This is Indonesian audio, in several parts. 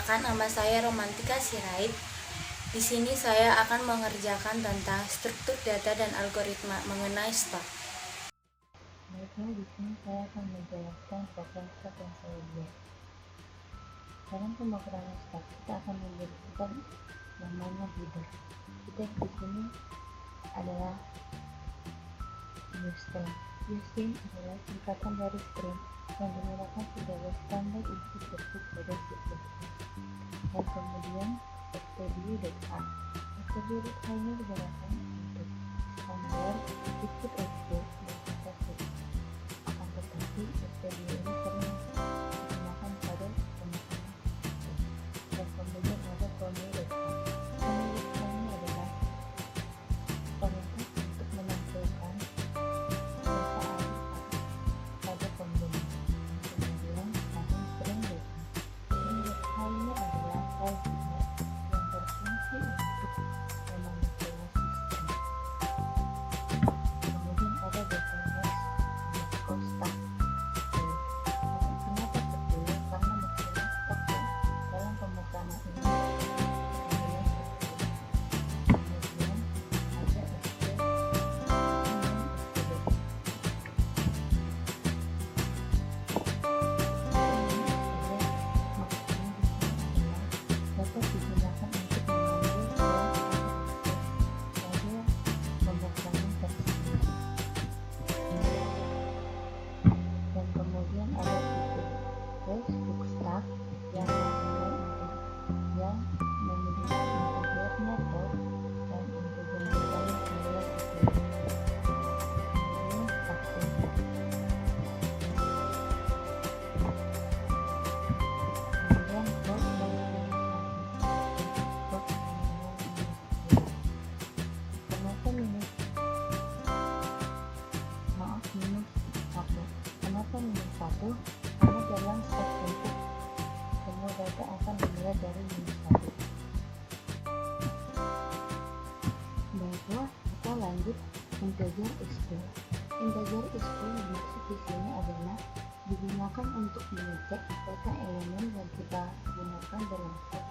perkenalkan, nama saya Romantika Sirait. Di sini saya akan mengerjakan tentang struktur data dan algoritma mengenai stok. Baiklah, di sini saya akan menjelaskan program stok yang saya buat. Dalam pemrograman stok, kita akan membutuhkan namanya header. Header di sini adalah USTREAM. USTREAM adalah singkatan dari string yang digunakan sebagai standar input output pada C++. Dan kemudian stdio.h. Stdio.h ini digunakan untuk standar input output data C++. Akan tetapi stdio ini sering digunakan pada pemasangan sistem. Dan kemudian ada formula.h. Formula.h ini adalah perintah untuk menampilkan data alih pada pembeli. Kemudian ada string.h. String.h ini adalah file format yang berfungsi untuk memanipulasi sistem. Kemudian ada datanext_stat. Kenapa terpilih? Karena masalah stok dalam pemrograman ini adalah terpilih. Kemudian ada SQL maksudnya di sini adalah dapat digunakan untuk mengambil dan pada pemrograman tersebut. Dan kemudian ada bookstack yang memiliki integer method dan integer metode adalah kemudian static. Kemudian box kenapa minus 1? Kenapa minus 1? Karena dalam stok input semua data akan dimulai dari minus 1. Baiklah, kita lanjut integer is_full. Integer is_full maksud di sini adalah digunakan untuk mengecek data elemen yang kita gunakan dalam stok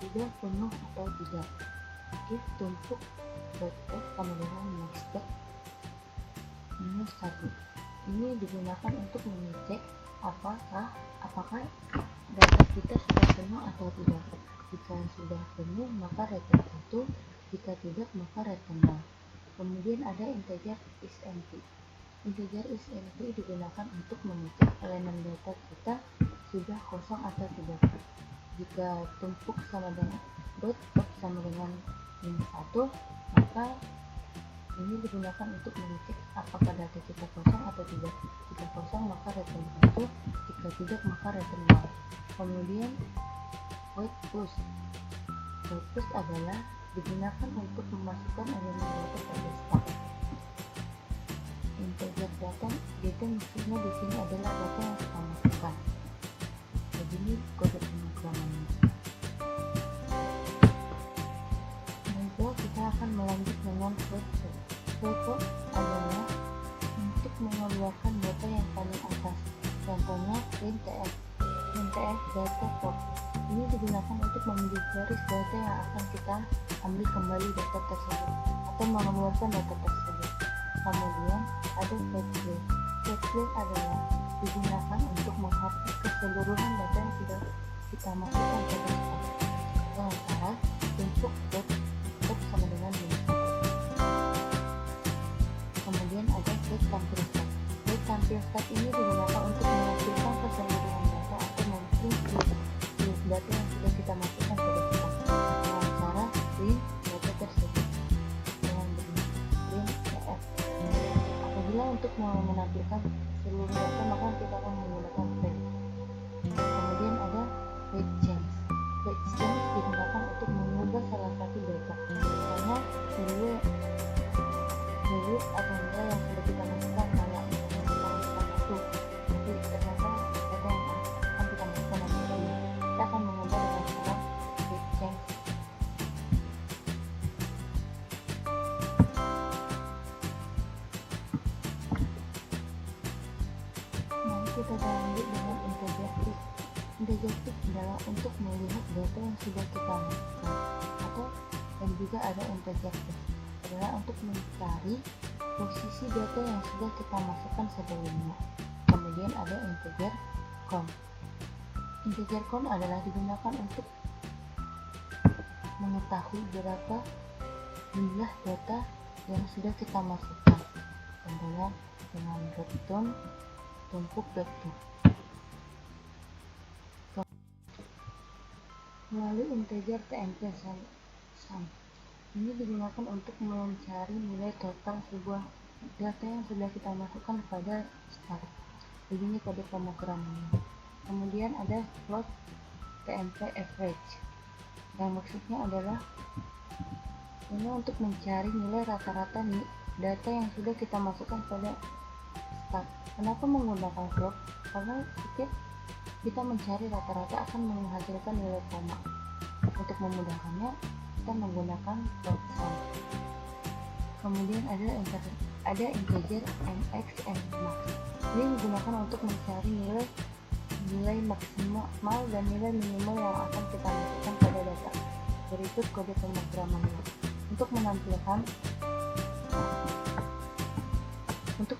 sudah penuh atau tidak. If tumpuk .f sama dengan nextDoc minus 1. Ini digunakan untuk mengecek apakah data kita sudah penuh atau tidak. Jika sudah penuh maka return 1, jika tidak maka return 0. Kemudian ada integer is_empty. Integer is_empty digunakan untuk mengecek elemen data kita sudah kosong atau tidak. Jika tumpuk sama dengan .top sama dengan minus 1, maka ini digunakan untuk mengecek apakah data kita kosong atau tidak. Jika kosong maka return 1, jika tidak maka return 0. Kemudian wait push. Wait push adalah digunakan untuk memasukkan elemen data pada stok. Integer data maksudnya di sini adalah data yang kita masukkan. Jadi ini kode pemrogramannya. Baiklah, kita akan melanjut dengan float. Float adalah untuk mengeluarkan data yang paling atas. Contohnya printf data top. Ini digunakan untuk memilih garis data yang akan kita ambil kembali data tersebut atau mengeluarkan data tersebut. Kemudian ada fetch. Fetch adalah digunakan untuk menghapus keseluruhan data yang sudah kita masukkan ke stok. Dengan cara tumpuk top sama dengan minus 1. Kemudian ada wait_tampil_stat. Wait_tampil_stat ini digunakan untuk menampilkan keseluruhan data atau memprint data yang sudah kita masukkan ke stok dengan cara print data tersebut dengan print df. Apabila untuk menampilkan seluruh data maka kita akan menggunakan print. Kemudian ada wait change. Wait change digunakan untuk mengubah salah satu data. Misalnya dulu ada nilai yang sudah kita masukkan salah, misalnya kita masukkan 1, tapi ternyata data yang akan kita masukkan nanti kita akan mengubah dengan cara wait change. Mari kita lanjut dengan integer if. Integer fix adalah untuk melihat data yang sudah kita masukkan, atau dan juga ada integer fix adalah untuk mencari posisi data yang sudah kita masukkan sebelumnya. Kemudian ada integer count. Integer count adalah digunakan untuk mengetahui berapa jumlah data yang sudah kita masukkan. Contohnya dengan breakdown tumpuk vektor. Melalui integer TMP sum. Ini digunakan untuk mencari nilai total sebuah data yang sudah kita masukkan pada start. Begini kode pemrogramannya. Kemudian ada float TMP average. Yang maksudnya adalah ini untuk mencari nilai rata-rata data yang sudah kita masukkan pada start. Kenapa menggunakan float? Karena setiap kita mencari rata-rata akan menghasilkan nilai koma. Untuk memudahkannya, kita menggunakan float sum. Kemudian ada integer mx and max. Ini digunakan untuk mencari nilai maksimal dan nilai minimal yang akan kita masukkan pada data. Berikut kode pemrogramannya. Untuk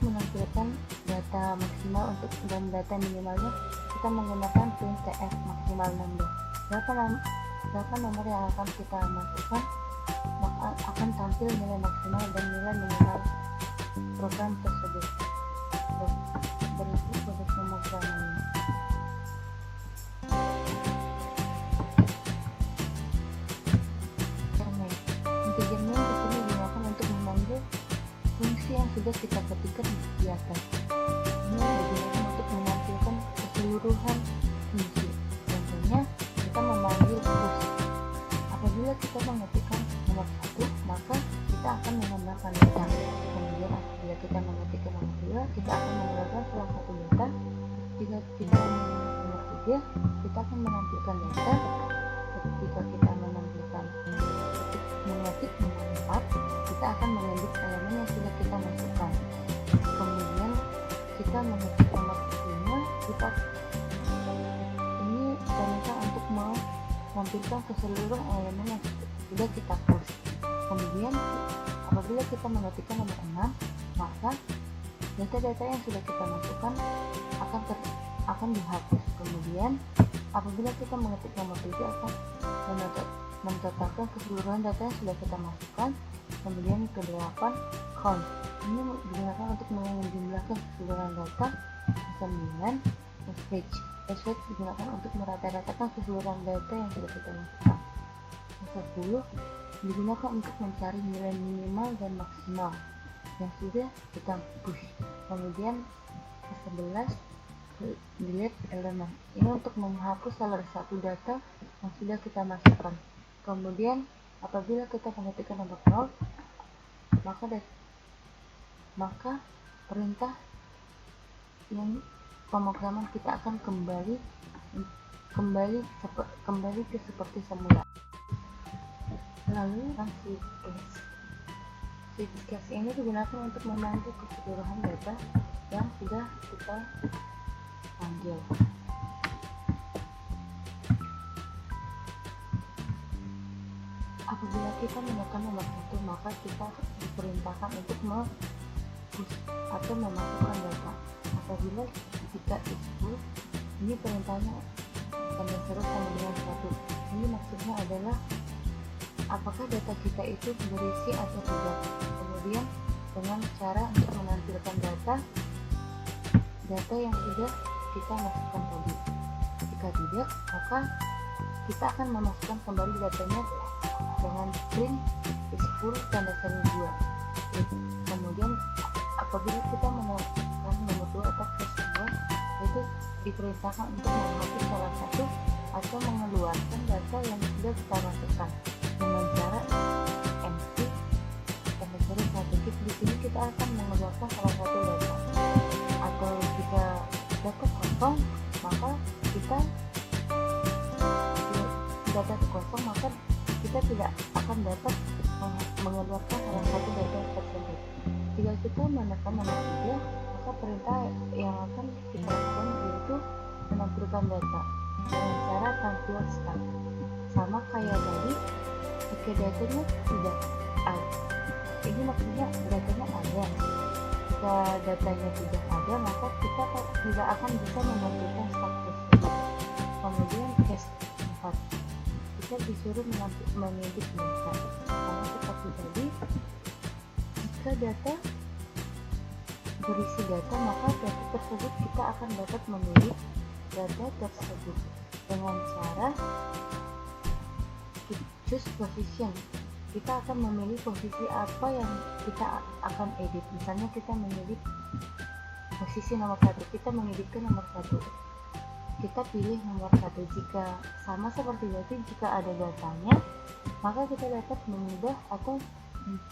menampilkan data maksimal dan data minimalnya, kita menggunakan printf maksimal number. Berapa nomor yang akan kita masukkan, maka akan tampil nilai maksimal dan nilai minimal program tersebut. Berikut kode pemrogramannya. Integer main di sini digunakan untuk memanggil fungsi yang sudah kita ketikkan di atas. Ini digunakan untuk menampilkan keseluruhan fungsi. Contohnya, kita memanggil push. Apabila kita mengetikkan nomor 1, maka kita akan menambahkan data. Kemudian apabila kita mengetikkan nomor 2, kita akan menambahkan salah satu data. Jika kita mengetikkan nomor 3, kita akan menampilkan data. Ketika kita mengetik nomor 4, kita akan mengetik elemen yang sudah kita masukkan. Kemudian kita mengetik nomor 5, ini perintah untuk menampilkan keseluruhan elemen yang sudah kita push. Kemudian apabila kita mengetikkan nomor 6, maka data-data yang sudah kita masukkan akan dihapus. Kemudian apabila kita mengetik nomor 7, akan mentotalkan keseluruhan data yang sudah kita masukkan. Kemudian ke-8 count. Ini digunakan untuk menjumlahkan keseluruhan data. 9 average. Average digunakan untuk merata-ratakan keseluruhan data yang sudah kita masukkan. 10 digunakan untuk mencari nilai minimal dan maksimal yang sudah kita push. Kemudian 11 delete element. Ini untuk menghapus salah satu data yang sudah kita masukkan. Kemudian apabila kita mengetikkan nomor 0, maka perintah yang pemrograman kita akan kembali ke seperti semula. Lalu switch case. Switch case ini digunakan untuk memanggil keseluruhan data yang sudah kita panggil. Apabila kita menekan nomor 1, maka kita diperintahkan untuk push atau memasukkan data. Apabila jika itu, ini perintahnya akan seru sama dengan 1. Ini maksudnya adalah apakah data kita itu berisi atau tidak. Kemudian dengan cara untuk menampilkan data yang sudah kita masukkan tadi. Jika tidak, maka kita akan memasukkan kembali datanya dengan print is full tanda seru 2. Kemudian apabila kita menekan nomor 2 atau case 2, itu diperintahkan untuk menghapus salah satu atau mengeluarkan data yang sudah kita masukkan dengan cara MC tanda seru 1. Di sini kita akan mengeluarkan salah satu data, atau jika data kosong, maka kita tidak akan dapat mengeluarkan salah satu data tersebut. Jika kita menekan nomor 3, maka perintah yang akan kita lakukan yaitu menampilkan data. dengan cara tampil start. Sama kayak tadi, jika datanya tidak ada, ini maksudnya datanya ada. Jika datanya tidak ada, maka kita tidak akan bisa menampilkan start tersebut. Kemudian case 4, kita disuruh memilih data. Sama seperti tadi, jika data berisi data, maka data tersebut kita akan dapat memilih data tersebut dengan cara choose position. Kita akan memilih posisi apa yang kita akan edit. Misalnya kita memilih posisi nomor 1, kita mengeditkan nomor 1, kita pilih nomor 1. Jika sama seperti tadi, jika ada datanya, maka kita dapat mengubah atau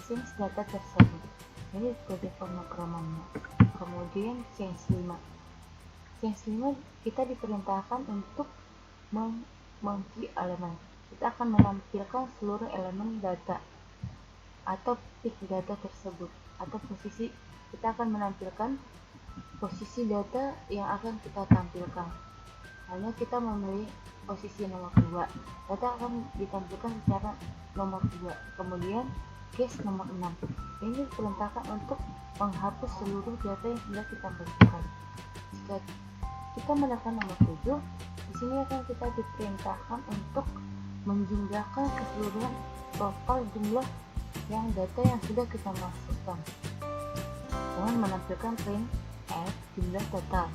change data tersebut. Ini sebagai pemrogramannya. Kemudian change 5. Change 5 kita diperintahkan untuk meng-key elemen. Kita akan menampilkan seluruh elemen data atau pick data tersebut, atau posisi. Kita akan menampilkan posisi data yang akan kita tampilkan. Hanya kita memilih posisi nomor 2, data akan ditampilkan secara nomor 2. Kemudian case nomor 6, ini diperintahkan untuk menghapus seluruh data yang sudah kita masukkan. Jika kita menekan nomor 7, di sini akan kita diperintahkan untuk menjumlahkan keseluruhan total jumlah yang data yang sudah kita masukkan dengan menampilkan print jumlah total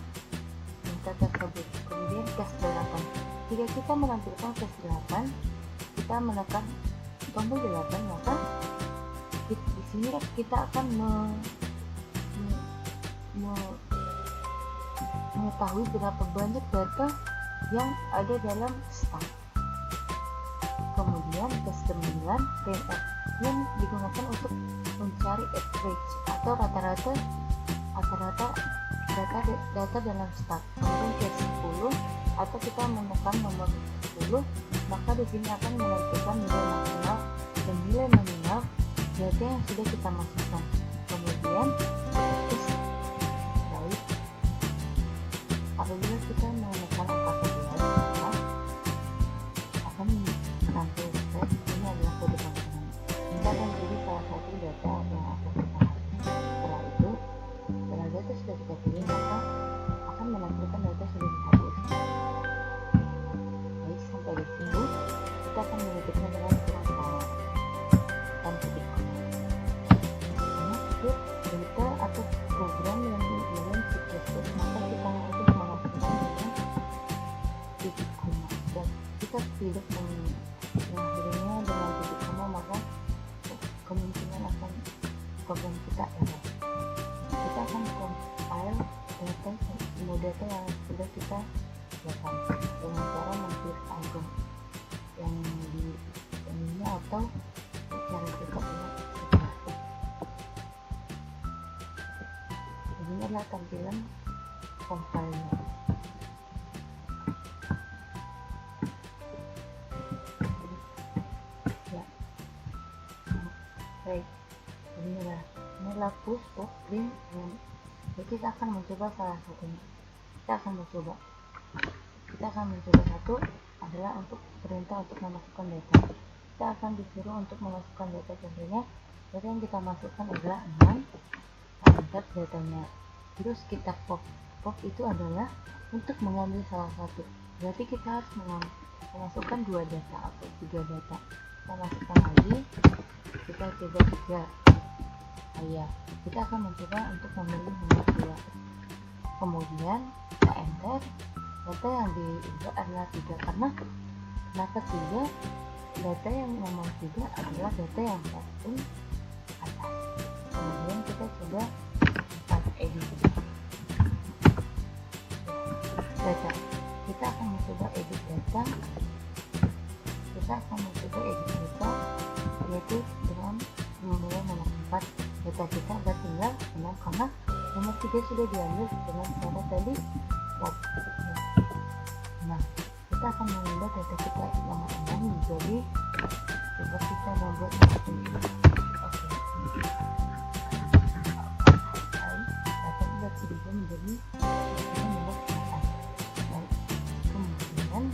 data tersebut. Kemudian case 8, jika kita menampilkan case 8, kita menekan tombol 8, maka di sini kita akan mengetahui berapa banyak data yang ada dalam stack. Kemudian case 9, print yang digunakan untuk mencari average atau rata-rata data dalam stack. Kemudian case 10, atau kita menekan nomor 10, maka di sini akan menampilkan nilai maksimal dan nilai nominal data yang sudah kita masukkan. Kemudian case right, apabila kita menekan angka 11, maka akan menampilkan ini adalah kode panggilan. Kita akan pilih salah satu data yang akan kita hapus. Setelah data sudah kita pilih, maka akan menampilkan data sudah dihapus. Baik, sampai di sini kita akan menutupnya dengan kurang bawah dan titik koma. Ini itu data atau program yang diirim C++, maka kita harus melakukan dengan titik koma. Dan kita tidak mengakhirinya dengan titik koma, maka kemungkinan akan program kita error. Kita akan compile data yang sudah kita siapkan dengan cara mengklik icon yang di ini atau cara kita punya. Ini adalah tampilan compile-nya. Ya, baik. Ini adalah push of print. Jadi kita akan mencoba salah satunya. Kita akan mencoba satu adalah untuk perintah untuk memasukkan data. Kita akan disuruh untuk memasukkan data. Contohnya data yang kita masukkan adalah 6, enter datanya. Terus kita pop itu adalah untuk mengambil salah satu. Berarti kita harus memasukkan 2 data atau 3 data. Kita masukkan lagi, kita coba 3. Ya, kita akan mencoba untuk memilih nomor 2. Kemudian kita enter, data yang diinput adalah 3. Karena kenapa 3? Data yang nomor 3 adalah data yang paling atas. Kemudian kita coba 4 edit data. Kita akan mencoba edit data. Yaitu dengan memulai nomor 4. Data kita ada tinggal 6 karena nomor 3 sudah diambil dengan cara tadi. Nah, kita akan mengubah data kita nomor 6 menjadi, coba kita membuat nomor 7. Oke. Data sudah berubah menjadi nomor 4. Baik. Kemudian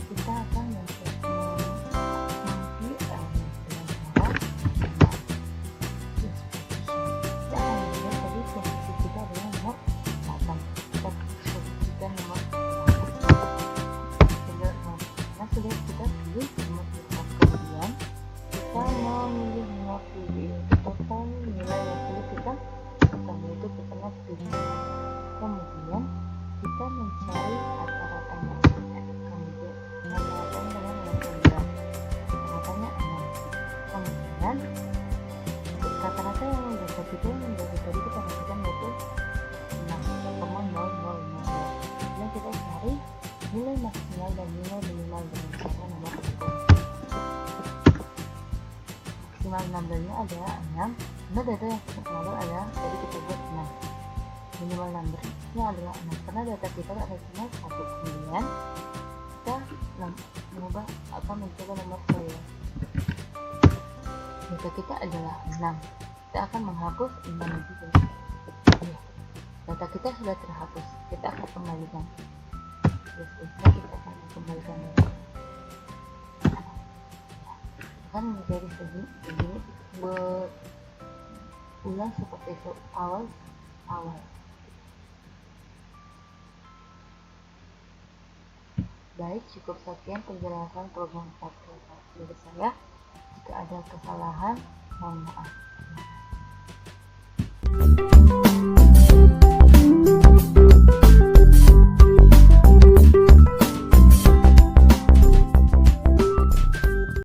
numbernya adalah 6, karena data yang number adalah tadi kita buat 6. Minimal numbernya adalah 6 karena data kita ada cuma 1. Kemudian kita mencoba nomor saya. Data kita adalah 6. Kita akan menghapus 6 juga. Ya, data kita sudah terhapus. Kita akan kembalikan. Kita akan kembalikan. Akan menjadi begini berulang seperti awal. Baik, cukup sekian penjelasan program kalkulasi dari saya. Jika ada kesalahan, mohon maaf.